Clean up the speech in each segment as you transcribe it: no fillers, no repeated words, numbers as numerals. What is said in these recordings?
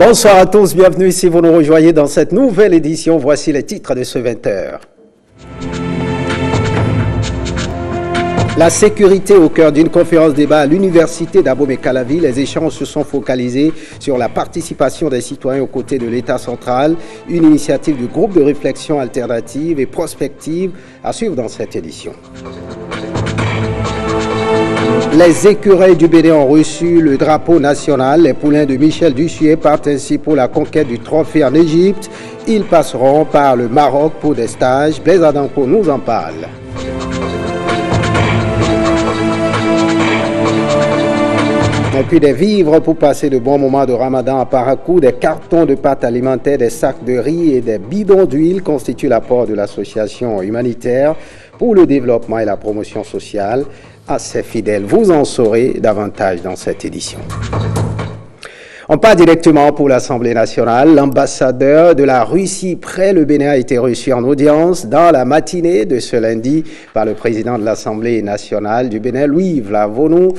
Bonsoir à tous, bienvenue si vous nous rejoignez dans cette nouvelle édition. Voici les titres de ce 20h. La sécurité au cœur d'une conférence débat à l'université d'Abomey-Calavi. Les échanges se sont focalisés sur la participation des citoyens aux côtés de l'État central, une initiative du groupe de réflexion alternative et prospective à suivre dans cette édition. Les écureuils du Bénin ont reçu le drapeau national. Les poulains de Michel Dussuet partent ainsi pour la conquête du trophée en Égypte. Ils passeront par le Maroc pour des stages. Blaise Adampo nous en parle. Et puis des vivres pour passer de bons moments de Ramadan à Parakou, des cartons de pâtes alimentaires, des sacs de riz et des bidons d'huile constituent l'apport de l'association humanitaire pour le développement et la promotion sociale. À ses fidèles, vous en saurez davantage dans cette édition. On part directement pour l'Assemblée nationale. L'ambassadeur de la Russie près le Bénin a été reçu en audience dans la matinée de ce lundi par le président de l'Assemblée nationale du Bénin, Louis Vlavonou.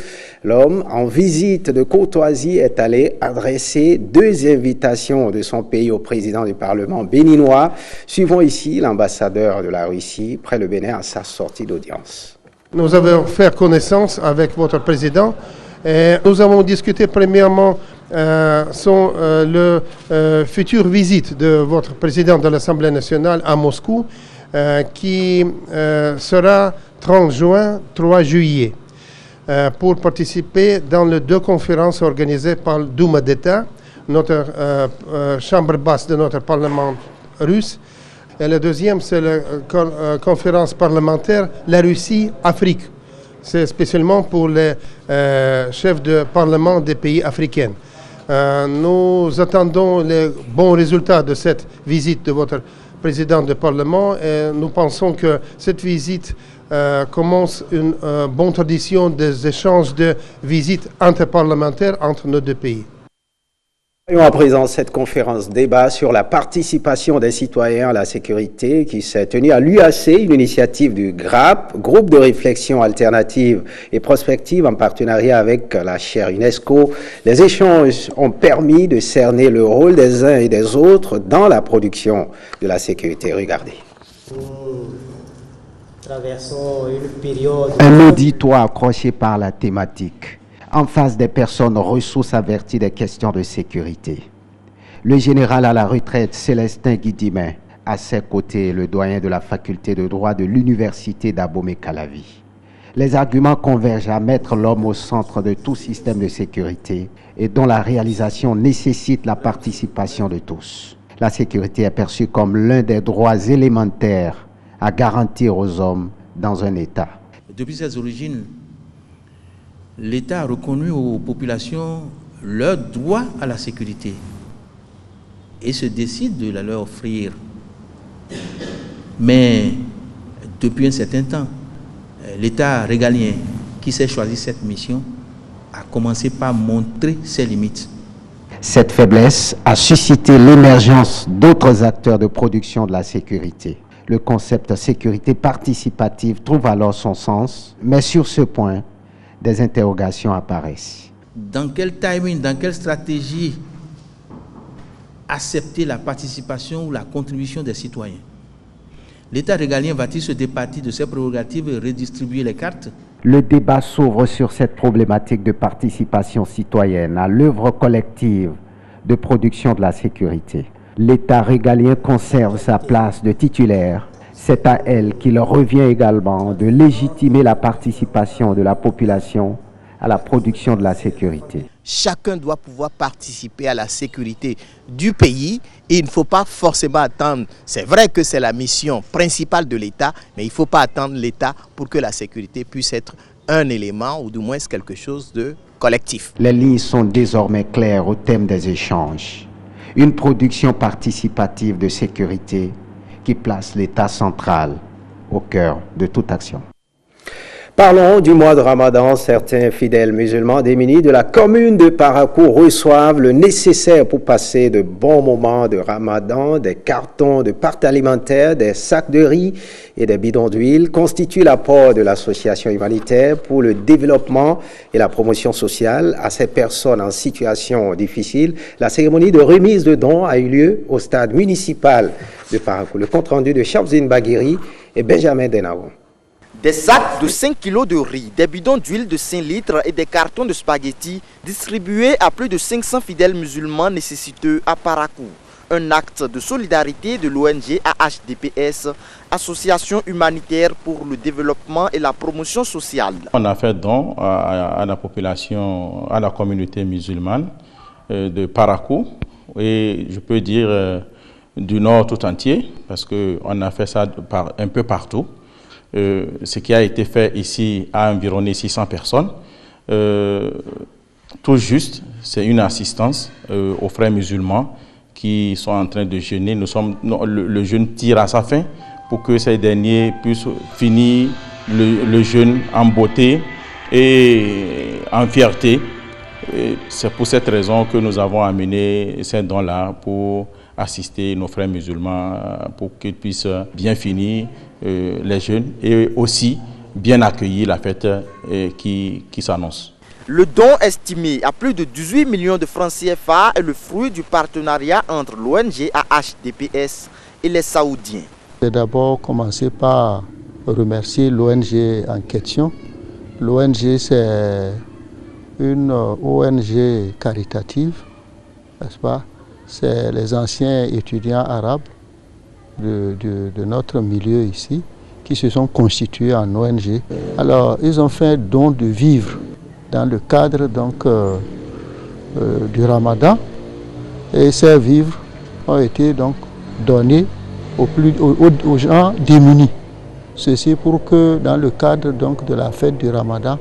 L'homme, en visite de courtoisie, est allé adresser 2 invitations de son pays au président du Parlement béninois. Suivons ici l'ambassadeur de la Russie près le Bénin à sa sortie d'audience. Nous avons fait connaissance avec votre président et nous avons discuté premièrement future visite de votre président de l'Assemblée nationale à Moscou qui sera 30 juin, 3 juillet pour participer dans les 2 conférences organisées par le Douma d'État, notre chambre basse de notre Parlement russe. Et le deuxième, c'est la conférence parlementaire La Russie-Afrique. C'est spécialement pour les chefs de parlement des pays africains. Nous attendons les bons résultats de cette visite de votre président de parlement et nous pensons que cette visite commence une bonne tradition des échanges de visites interparlementaires entre nos 2 pays. À présent, cette conférence débat sur la participation des citoyens à la sécurité qui s'est tenue à l'UAC, une initiative du GRAP, groupe de réflexion alternative et prospective en partenariat avec la chaire UNESCO. Les échanges ont permis de cerner le rôle des uns et des autres dans la production de la sécurité. Regardez. Traversons une période... Un auditoire accroché par la thématique. En face des personnes ressources averties des questions de sécurité. Le général à la retraite Célestin Guidimin, à ses côtés le doyen de la faculté de droit de l'université d'Abomey-Calavi. Les arguments convergent à mettre l'homme au centre de tout système de sécurité et dont la réalisation nécessite la participation de tous. La sécurité est perçue comme l'un des droits élémentaires à garantir aux hommes dans un État. Depuis ses origines, l'État a reconnu aux populations leur droit à la sécurité et se décide de la leur offrir. Mais depuis un certain temps, l'État régalien qui s'est choisi cette mission a commencé par montrer ses limites. Cette faiblesse a suscité l'émergence d'autres acteurs de production de la sécurité. Le concept sécurité participative trouve alors son sens, mais sur ce point, des interrogations apparaissent. Dans quel timing, dans quelle stratégie accepter la participation ou la contribution des citoyens? L'État régalien va-t-il se départir de ses prérogatives et redistribuer les cartes? Le débat s'ouvre sur cette problématique de participation citoyenne à l'œuvre collective de production de la sécurité. L'État régalien conserve sa place de titulaire. C'est à elle qu'il revient également de légitimer la participation de la population à la production de la sécurité. Chacun doit pouvoir participer à la sécurité du pays et il ne faut pas forcément attendre. C'est vrai que c'est la mission principale de l'État, mais il ne faut pas attendre l'État pour que la sécurité puisse être un élément ou du moins quelque chose de collectif. Les lignes sont désormais claires au thème des échanges. Une production participative de sécurité qui place l'État central au cœur de toute action. Parlons du mois de Ramadan. Certains fidèles musulmans démunis de la commune de Parakou reçoivent le nécessaire pour passer de bons moments de Ramadan. Des cartons de pâtes alimentaires, des sacs de riz et des bidons d'huile constituent l'apport de l'association humanitaire pour le développement et la promotion sociale à ces personnes en situation difficile. La cérémonie de remise de dons a eu lieu au stade municipal de Parakou. Le compte-rendu de Shamzine Baghiri et Benjamin Denao. Des sacs de 5 kg de riz, des bidons d'huile de 5 litres et des cartons de spaghettis distribués à plus de 500 fidèles musulmans nécessiteux à Parakou. Un acte de solidarité de l'ONG AHDPS, Association humanitaire pour le développement et la promotion sociale. On a fait don à la population, à la communauté musulmane de Parakou et je peux dire du nord tout entier parce qu'on a fait ça un peu partout. Ce qui a été fait ici a environné 600 personnes. Tout juste, c'est une assistance aux frères musulmans qui sont en train de jeûner. Le jeûne tire à sa fin pour que ces derniers puissent finir le jeûne en beauté et en fierté. C'est pour cette raison que nous avons amené ces dons-là pour assister nos frères musulmans pour qu'ils puissent bien finir les jeûnes et aussi bien accueillir la fête qui s'annonce. Le don estimé à plus de 18 millions de francs CFA est le fruit du partenariat entre l'ONG AHDPS et les Saoudiens. Je vais d'abord commencer par remercier l'ONG en question. L'ONG, c'est une ONG caritative, n'est-ce pas? C'est les anciens étudiants arabes de notre milieu ici qui se sont constitués en ONG. Alors, ils ont fait don de vivres dans le cadre donc, du Ramadan et ces vivres ont été donc donnés aux gens démunis. Ceci pour que dans le cadre donc, de la fête du Ramadan,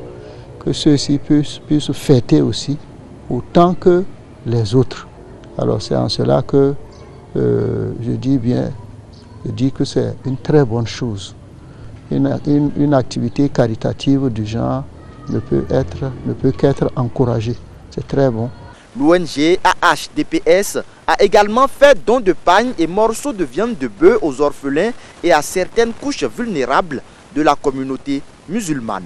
que ceux-ci puissent fêter aussi autant que les autres. Alors c'est en cela que je dis que c'est une très bonne chose. Une activité caritative du genre ne peut qu'être encouragée. C'est très bon. L'ONG AHDPS a également fait don de pagnes et morceaux de viande de bœuf aux orphelins et à certaines couches vulnérables de la communauté musulmane.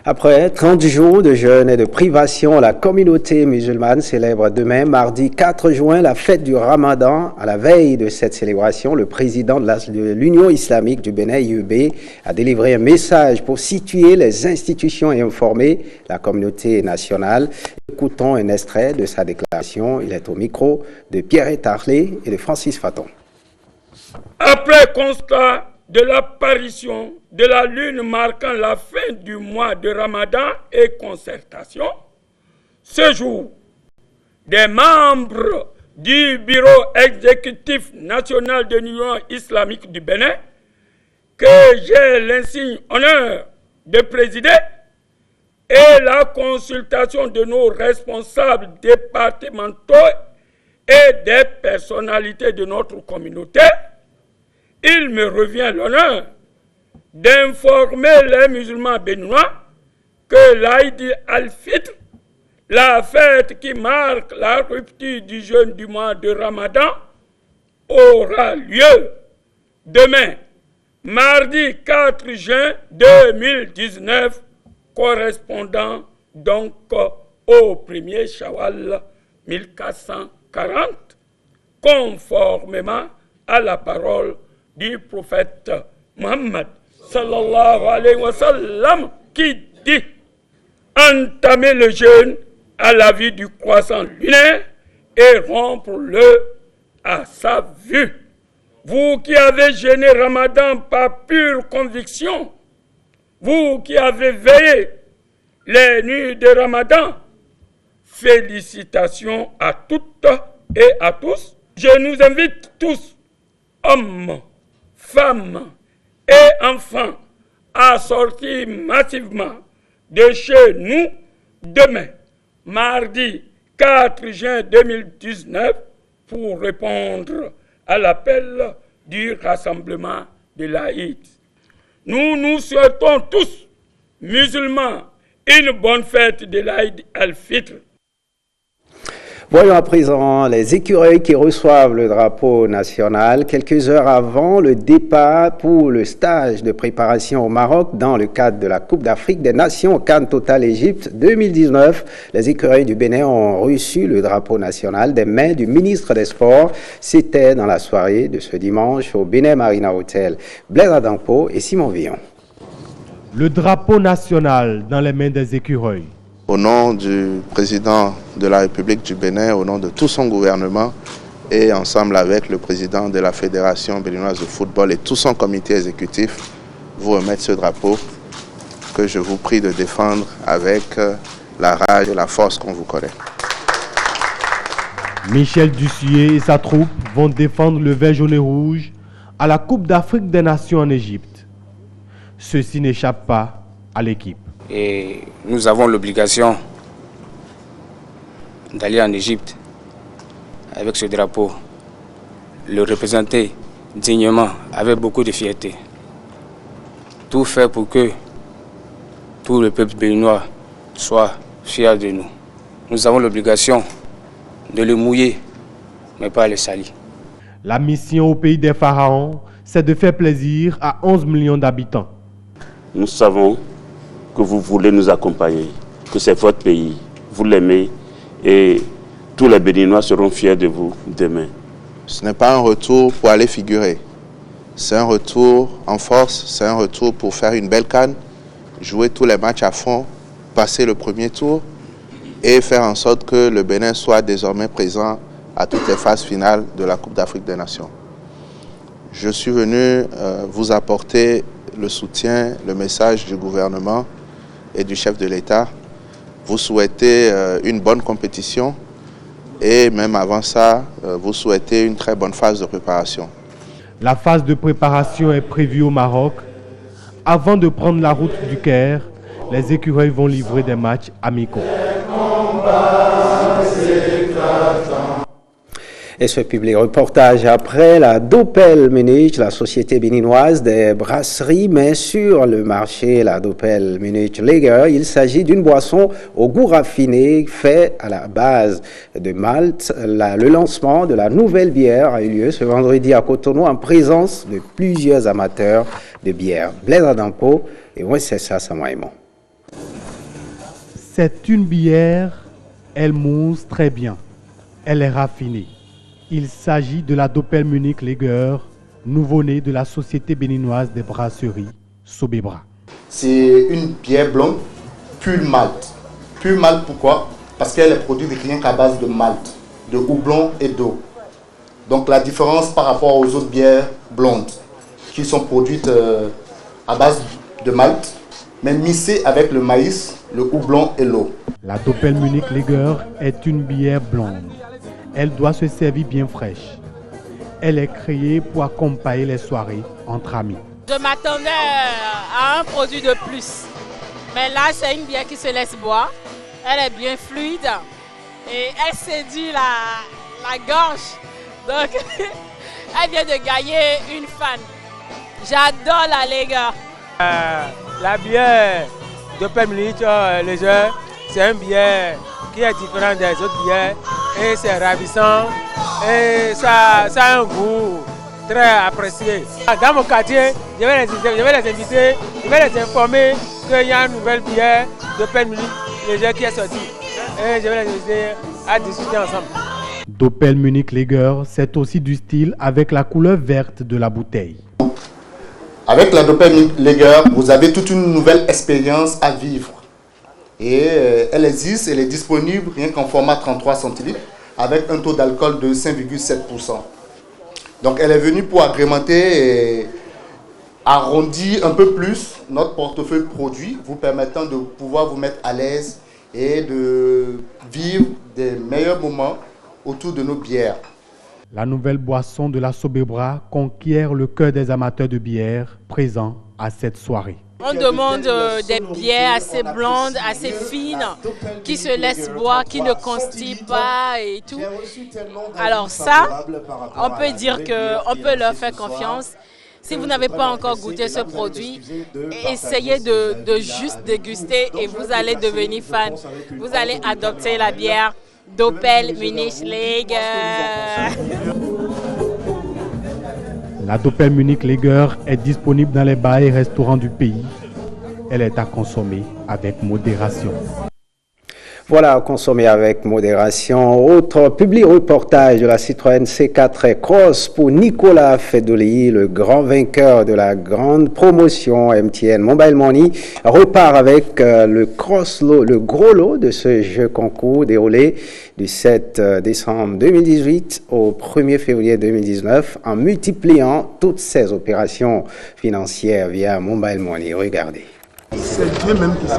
Après 30 jours de jeûne et de privation, la communauté musulmane célèbre demain, mardi 4 juin, la fête du Ramadan. À la veille de cette célébration, le président de l'Union islamique du Bénin, IEB, a délivré un message pour situer les institutions et informer la communauté nationale. Écoutons un extrait de sa déclaration. Il est au micro de Pierre Tarlé et de Francis Faton. Après constat de l'apparition de la lune marquant la fin du mois de Ramadan et concertation, ce jour, des membres du bureau exécutif national de l'Union islamique du Bénin, que j'ai l'insigne honneur de présider, et la consultation de nos responsables départementaux et des personnalités de notre communauté, il me revient l'honneur d'informer les musulmans béninois que l'Aïd al-Fitr, la fête qui marque la rupture du jeûne du mois de Ramadan, aura lieu demain, mardi 4 juin 2019, correspondant donc au 1er Shawwal 1440, conformément à la parole du prophète Muhammad sallallahu alayhi wa sallam qui dit: entamer le jeûne à la vue du croissant lunaire et rompre-le à sa vue. Vous qui avez jeûné Ramadan par pure conviction, vous qui avez veillé les nuits de Ramadan, félicitations à toutes et à tous. Je nous invite tous, hommes, femmes et enfants, à sortir massivement de chez nous demain, mardi 4 juin 2019, pour répondre à l'appel du rassemblement de l'Aïd. Nous nous souhaitons tous musulmans une bonne fête de l'Aïd al-Fitr. Voyons à présent les écureuils qui reçoivent le drapeau national quelques heures avant le départ pour le stage de préparation au Maroc dans le cadre de la Coupe d'Afrique des Nations CAN Total Égypte 2019. Les écureuils du Bénin ont reçu le drapeau national des mains du ministre des Sports. C'était dans la soirée de ce dimanche au Bénin Marina Hotel. Blaise Adampo et Simon Villon. Le drapeau national dans les mains des écureuils. Au nom du président de la République du Bénin, au nom de tout son gouvernement et ensemble avec le président de la Fédération béninoise de football et tout son comité exécutif, vous remettre ce drapeau que je vous prie de défendre avec la rage et la force qu'on vous connaît. Michel Dussier et sa troupe vont défendre le vert, jaune et rouge à la Coupe d'Afrique des Nations en Égypte. Ceci n'échappe pas à l'équipe. Et nous avons l'obligation d'aller en Égypte avec ce drapeau, le représenter dignement, avec beaucoup de fierté. Tout fait pour que tout le peuple béninois soit fier de nous. Nous avons l'obligation de le mouiller, mais pas le salir. La mission au pays des pharaons, c'est de faire plaisir à 11 millions d'habitants. Nous savons que vous voulez nous accompagner, que c'est votre pays, vous l'aimez et tous les Béninois seront fiers de vous demain. Ce n'est pas un retour pour aller figurer, c'est un retour en force, c'est un retour pour faire une belle CAN, jouer tous les matchs à fond, passer le premier tour et faire en sorte que le Bénin soit désormais présent à toutes les phases finales de la Coupe d'Afrique des Nations. Je suis venu vous apporter le soutien, le message du gouvernement et du chef de l'État. Vous souhaitez une bonne compétition et même avant ça, vous souhaitez une très bonne phase de préparation. La phase de préparation est prévue au Maroc. Avant de prendre la route du Caire, les écureuils vont livrer des matchs amicaux. Et ce public reportage après la Doppel Munich, la société béninoise des brasseries, met sur le marché la Doppel Munich Lager. Il s'agit d'une boisson au goût raffiné fait à la base de malt. Le lancement de la nouvelle bière a eu lieu ce vendredi à Cotonou en présence de plusieurs amateurs de bière. Blaise Adampo et moi c'est ça, Samoaïmon. C'est une bière, elle mousse très bien, elle est raffinée. Il s'agit de la Doppel Munich Lager, nouveau-né de la Société béninoise des brasseries, Sobebra. C'est une bière blonde, pure malt. Pure malt pourquoi? Parce qu'elle est produite rien qu'à base de malt, de houblon et d'eau. Donc la différence par rapport aux autres bières blondes, qui sont produites à base de malt, mais mixées avec le maïs, le houblon et l'eau. La Doppel Munich Lager est une bière blonde. Elle doit se servir bien fraîche. Elle est créée pour accompagner les soirées entre amis. Je m'attendais à un produit de plus. Mais là, c'est une bière qui se laisse boire. Elle est bien fluide et elle séduit la gorge. Donc, elle vient de gagner une fan. J'adore la Lager. La bière Doppel Munich Lager, c'est une bière qui est différente des autres bières. Et c'est ravissant et ça a un goût très apprécié. Dans mon quartier, je vais les inviter, je vais les informer qu'il y a une nouvelle bière Doppel Munich Lager qui est sortie. Et je vais les inviter à discuter ensemble. Doppel Munich Lager, c'est aussi du style avec la couleur verte de la bouteille. Avec la Doppel Munich Lager, vous avez toute une nouvelle expérience à vivre. Et elle existe, elle est disponible rien qu'en format 33 centilitres avec un taux d'alcool de 5,7%. Donc elle est venue pour agrémenter et arrondir un peu plus notre portefeuille produit, vous permettant de pouvoir vous mettre à l'aise et de vivre des meilleurs moments autour de nos bières. La nouvelle boisson de la Sobebra conquiert le cœur des amateurs de bière présents à cette soirée. On demande des bières assez blondes, assez fines, qui se laissent boire, qui ne constipent pas et tout. Alors ça, on peut dire qu'on peut leur faire confiance. Si vous n'avez pas encore goûté ce produit, essayez de juste déguster et vous allez devenir fan. Vous allez adopter la bière Doppel Munich Lager. La Doppel Munich Lager est disponible dans les bars et restaurants du pays. Elle est à consommer avec modération. Voilà, à consommer avec modération. Autre public reportage de la Citroën C4 Cross pour Nicolas Fedoli, le grand vainqueur de la grande promotion MTN Mobile Money, repart avec le gros lot de ce jeu concours déroulé du 7 décembre 2018 au 1er février 2019 en multipliant toutes ses opérations financières via Mobile Money. Regardez. C'est Dieu même qui sait.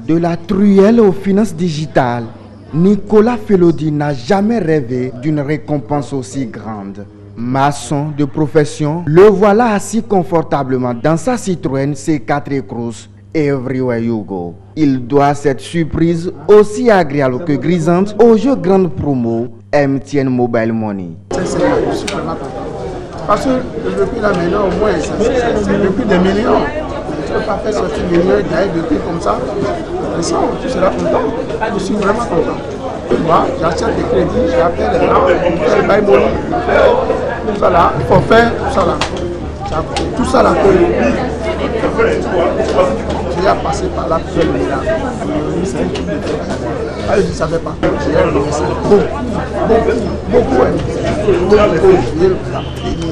De la truelle aux finances digitales, Nicolas Fedoli n'a jamais rêvé d'une récompense aussi grande. Maçon de profession, le voilà assis confortablement dans sa Citroën C4 Cross Everywhere You Go. Il doit cette surprise aussi agréable que grisante au jeu grande promo MTN Mobile Money. Je suis vraiment content. Parce que depuis là maintenant, au moins, c'est depuis des millions. Tu ne peux pas faire sortir des millions, gagner des trucs comme ça. Et ça, tu seras content. Je suis vraiment content. Moi, j'achète des crédits, j'appelle les gens, je fais le buy money, tout ça là, il faut faire tout ça là. Tout ça là que j'ai à passer par là pour faire le milliard. Je ne savais pas. J'ai investi beaucoup.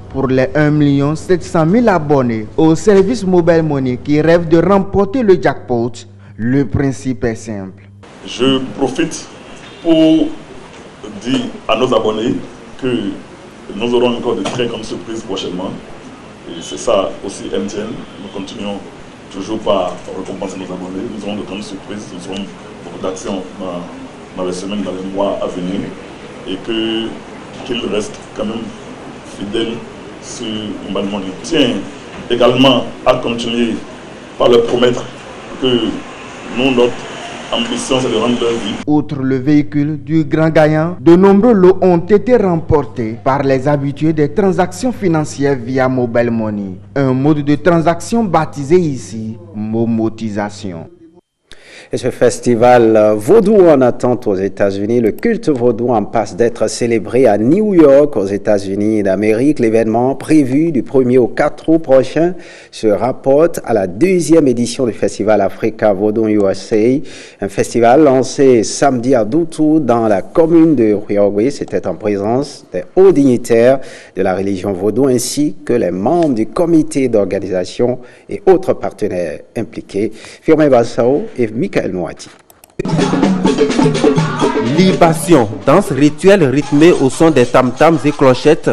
Pour les 1 700 000 abonnés au service Mobile Money qui rêvent de remporter le jackpot, le principe est simple. Je profite pour dire à nos abonnés que nous aurons encore de très grandes surprises prochainement. Et c'est ça aussi MTN. Nous continuons toujours par récompenser nos abonnés. Nous aurons de grandes surprises, nous aurons beaucoup d'actions dans les semaines, dans les mois à venir. Et qu'ils restent quand même fidèles sur Mobile Money. Tiens également à continuer par leur promettre que nous, notre ambition, c'est de rendre leur vie. Outre le véhicule du grand gagnant, de nombreux lots ont été remportés par les habitués des transactions financières via Mobile Money. Un mode de transaction baptisé ici momotisation. Et ce festival vaudou en attente aux États-Unis, le culte vaudou en passe d'être célébré à New York, aux États-Unis d'Amérique. L'événement prévu du 1er au 4 août prochain se rapporte à la 2e édition du festival Africa Vaudou USA, un festival lancé samedi à Doutou dans la commune de Riogwe. C'était en présence des hauts dignitaires de la religion vaudou ainsi que les membres du comité d'organisation et autres partenaires impliqués. Firmin Bassao et Michael Moati. Libation, danse rituelle rythmée au son des tam-tams et clochettes,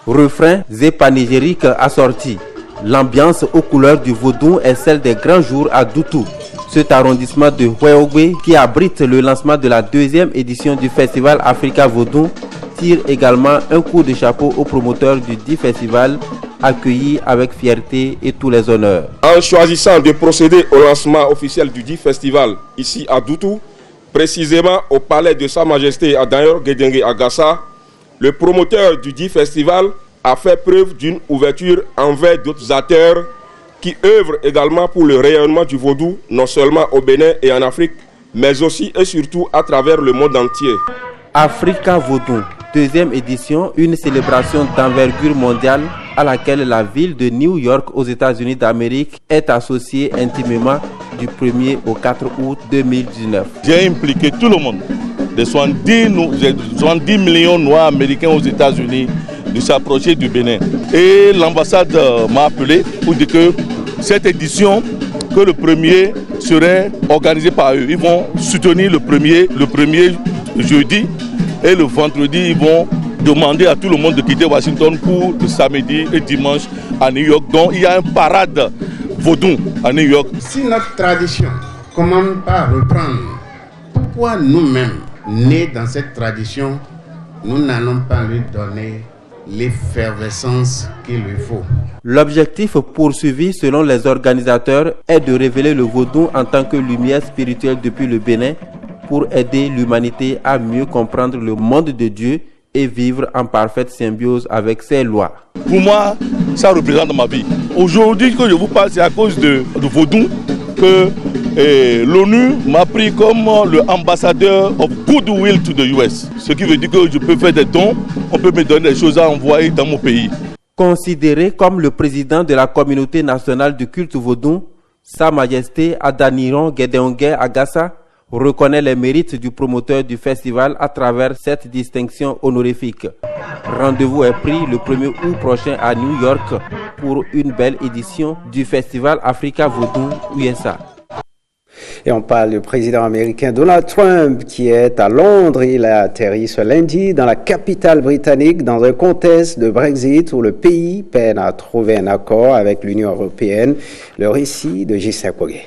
refrains et panégyriques assortis. L'ambiance aux couleurs du vaudou est celle des grands jours à Doutou. Cet arrondissement de Riogwe, qui abrite le lancement de la 2e édition du festival Africa Vaudou, tire également un coup de chapeau aux promoteurs du dit festival, accueillis avec fierté et tous les honneurs. En choisissant de procéder au lancement officiel du dit festival ici à Doutou, précisément au palais de Sa Majesté à Dayor Gedenge Agassa, le promoteur du dit festival a fait preuve d'une ouverture envers d'autres acteurs qui œuvrent également pour le rayonnement du vaudou, non seulement au Bénin et en Afrique, mais aussi et surtout à travers le monde entier. Africa Vaudou, 2e édition, une célébration d'envergure mondiale à laquelle la ville de New York aux États-Unis d'Amérique est associée intimement du 1er au 4 août 2019. J'ai impliqué tout le monde, de 70 millions de Noirs américains aux États-Unis, de s'approcher du Bénin. Et l'ambassade m'a appelé pour dire que cette édition, que le premier serait organisé par eux. Ils vont soutenir le premier jeudi et le vendredi, ils vont demander à tout le monde de quitter Washington pour le samedi et dimanche à New York. Donc il y a un parade vaudou à New York. Si notre tradition commence par reprendre, pourquoi nous-mêmes, nés dans cette tradition, nous n'allons pas lui donner l'effervescence qu'il lui faut? L'objectif poursuivi selon les organisateurs est de révéler le vaudou en tant que lumière spirituelle depuis le Bénin pour aider l'humanité à mieux comprendre le monde de Dieu et vivre en parfaite symbiose avec ses lois. Pour moi, ça représente ma vie. Aujourd'hui, que je vous parle, c'est à cause de Vodou que l'ONU m'a pris comme l'ambassadeur of goodwill to the US. Ce qui veut dire que je peux faire des dons, on peut me donner des choses à envoyer dans mon pays. Considéré comme le président de la communauté nationale du culte vaudou, Sa Majesté Adaniran Gédéongué Agassa reconnaît les mérites du promoteur du festival à travers cette distinction honorifique. Rendez-vous est pris le 1er août prochain à New York pour une belle édition du festival Africa Vaudou USA. Et on parle du président américain Donald Trump qui est à Londres. Il a atterri ce lundi dans la capitale britannique dans un contexte de Brexit où le pays peine à trouver un accord avec l'Union européenne. Le récit de Gisèle Kogué.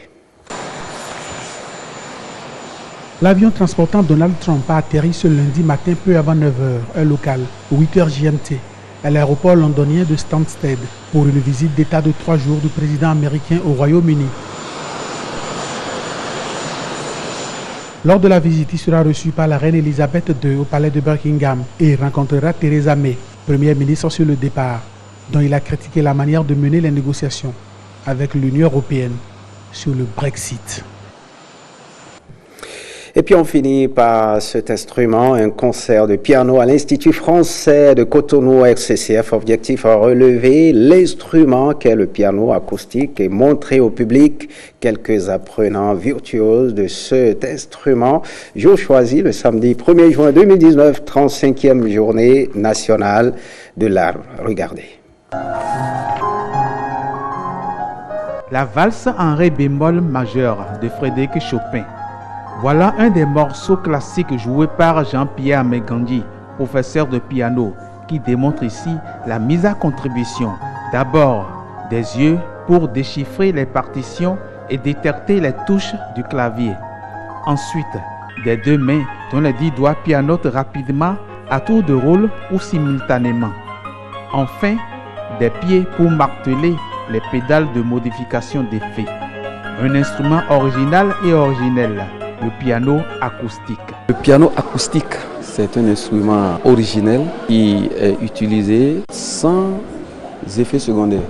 L'avion transportant Donald Trump a atterri ce lundi matin peu avant 9h, heure locale, 8h GMT, à l'aéroport londonien de Stansted pour une visite d'État de 3 jours du président américain au Royaume-Uni. Lors de la visite, il sera reçu par la reine Elisabeth II au palais de Buckingham et rencontrera Theresa May, première ministre sur le départ, dont il a critiqué la manière de mener les négociations avec l'Union européenne sur le Brexit. Et puis on finit par cet instrument, un concert de piano à l'Institut français de Cotonou RCCF. Objectif à relever l'instrument qu'est le piano acoustique et montrer au public quelques apprenants virtuoses de cet instrument. Jour choisi le samedi 1er juin 2019, 35e journée nationale de l'art. Regardez. La valse en ré bémol majeur de Frédéric Chopin. Voilà un des morceaux classiques joués par Jean-Pierre Améganji, professeur de piano, qui démontre ici la mise à contribution. D'abord, des yeux pour déchiffrer les partitions et détecter les touches du clavier. Ensuite, des 2 mains dont les 10 doigts pianotent rapidement à tour de rôle ou simultanément. Enfin, des pieds pour marteler les pédales de modification d'effet. Un instrument original et originel. Le piano acoustique. Le piano acoustique, c'est un instrument originel qui est utilisé sans effet secondaire.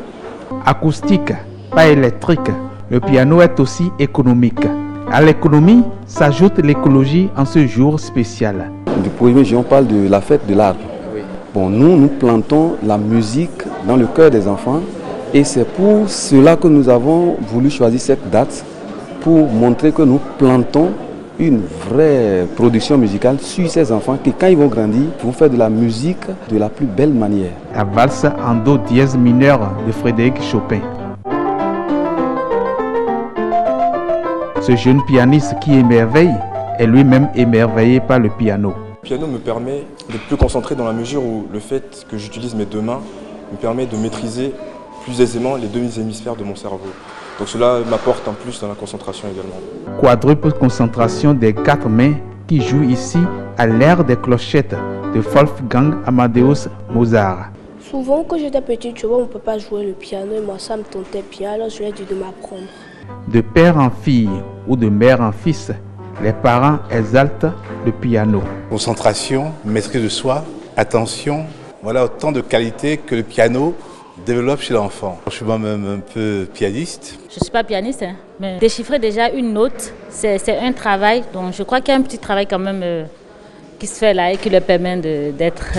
Acoustique, pas électrique. Le piano est aussi économique. À l'économie s'ajoute l'écologie en ce jour spécial. Du 1er juin, on parle de la fête de l'arbre. Oui. Bon, nous plantons la musique dans le cœur des enfants et c'est pour cela que nous avons voulu choisir cette date pour montrer que nous plantons une vraie production musicale sur ces enfants qui, quand ils vont grandir, vont faire de la musique de la plus belle manière. La valse en do dièse mineur de Frédéric Chopin. Ce jeune pianiste qui émerveille est lui-même émerveillé par le piano. Le piano me permet d'être plus concentré dans la mesure où le fait que j'utilise mes 2 mains me permet de maîtriser plus aisément les 2 hémisphères de mon cerveau. Donc cela m'apporte un plus dans la concentration également. Quadruple concentration des 4 mains qui jouent ici à l'air des clochettes de Wolfgang Amadeus Mozart. Souvent quand j'étais petite, tu vois, on ne peut pas jouer le piano et moi ça me tentait bien, alors je lui ai dit de m'apprendre. De père en fille ou de mère en fils, les parents exaltent le piano. Concentration, maîtrise de soi, attention, voilà autant de qualités que le piano développe chez l'enfant. Je suis moi-même un peu pianiste. Je ne suis pas pianiste, mais déchiffrer déjà une note, c'est un travail. Donc je crois qu'il y a un petit travail quand même qui se fait là et qui le permet d'être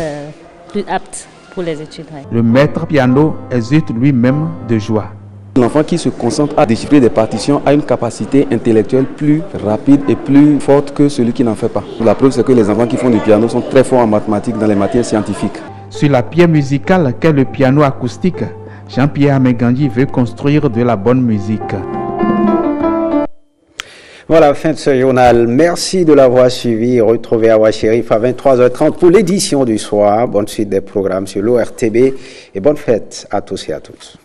plus apte pour les études. Ouais. Le maître piano exulte lui-même de joie. L'enfant qui se concentre à déchiffrer des partitions a une capacité intellectuelle plus rapide et plus forte que celui qui n'en fait pas. La preuve, c'est que les enfants qui font du piano sont très forts en mathématiques, dans les matières scientifiques. Sur la pierre musicale qu'est le piano acoustique, Jean-Pierre Améganji veut construire de la bonne musique. Voilà, fin de ce journal. Merci de l'avoir suivi. Retrouvez Awa Chérif à 23h30 pour l'édition du soir. Bonne suite des programmes sur l'ORTB et bonne fête à tous et à toutes.